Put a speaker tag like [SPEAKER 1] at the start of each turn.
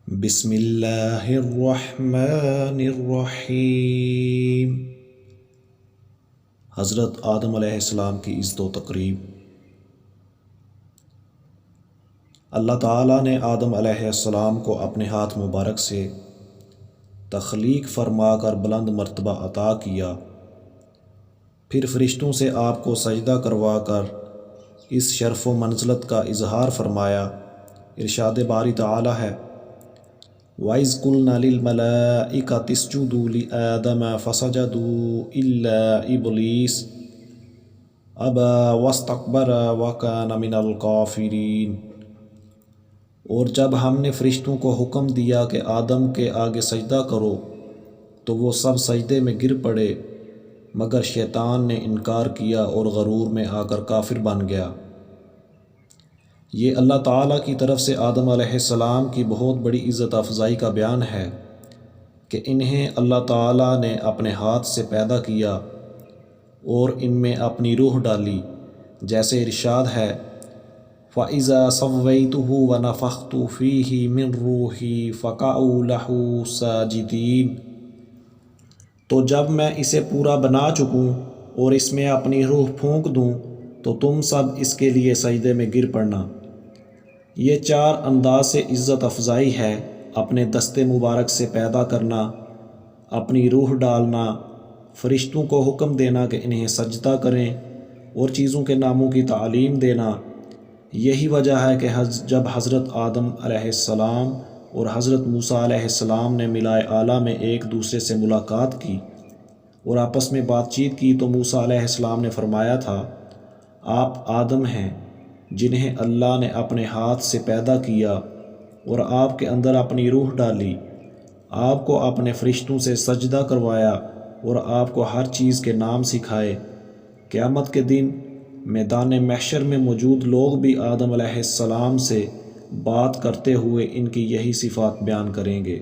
[SPEAKER 1] بسم اللہ الرحمن الرحیم۔ حضرت آدم علیہ السلام کی عزت و تقریب۔ اللہ تعالیٰ نے آدم علیہ السلام کو اپنے ہاتھ مبارک سے تخلیق فرما کر بلند مرتبہ عطا کیا، پھر فرشتوں سے آپ کو سجدہ کروا کر اس شرف و منزلت کا اظہار فرمایا۔ ارشاد باری تعالیٰ ہے، وَإِذْ قُلْنَا لِلْمَلَائِكَةِ اسْجُدُوا لِآدَمَ فَسَجَدُوا إِلَّا إِبْلِيسَ أَبَى وَاسْتَكْبَرَ وَكَانَ مِنَ الْكَافِرِينَ۔ اور جب ہم نے فرشتوں کو حکم دیا کہ آدم کے آگے سجدہ کرو تو وہ سب سجدے میں گر پڑے، مگر شیطان نے انکار کیا اور غرور میں آ کر کافر بن گیا۔ یہ اللہ تعالیٰ کی طرف سے آدم علیہ السلام کی بہت بڑی عزت افزائی کا بیان ہے کہ انہیں اللہ تعالیٰ نے اپنے ہاتھ سے پیدا کیا اور ان میں اپنی روح ڈالی، جیسے ارشاد ہے، فَإِذَا سَوَّيْتُهُ وَنَفَخْتُ فِيهِ مِن رُّوحِي فَقَعُوا لَهُ سَاجِدِينَ۔ تو جب میں اسے پورا بنا چکوں اور اس میں اپنی روح پھونک دوں تو تم سب اس کے لیے سجدے میں گر پڑنا۔ یہ چار انداز سے عزت افزائی ہے: اپنے دست مبارک سے پیدا کرنا، اپنی روح ڈالنا، فرشتوں کو حکم دینا کہ انہیں سجدہ کریں، اور چیزوں کے ناموں کی تعلیم دینا۔ یہی وجہ ہے کہ جب حضرت آدم علیہ السلام اور حضرت موسیٰ علیہ السلام نے ملائے اعلیٰ میں ایک دوسرے سے ملاقات کی اور آپس میں بات چیت کی تو موسیٰ علیہ السلام نے فرمایا تھا، آپ آدم ہیں جنہیں اللہ نے اپنے ہاتھ سے پیدا کیا اور آپ کے اندر اپنی روح ڈالی، آپ کو اپنے فرشتوں سے سجدہ کروایا اور آپ کو ہر چیز کے نام سکھائے۔ قیامت کے دن میدان محشر میں موجود لوگ بھی آدم علیہ السلام سے بات کرتے ہوئے ان کی یہی صفات بیان کریں گے۔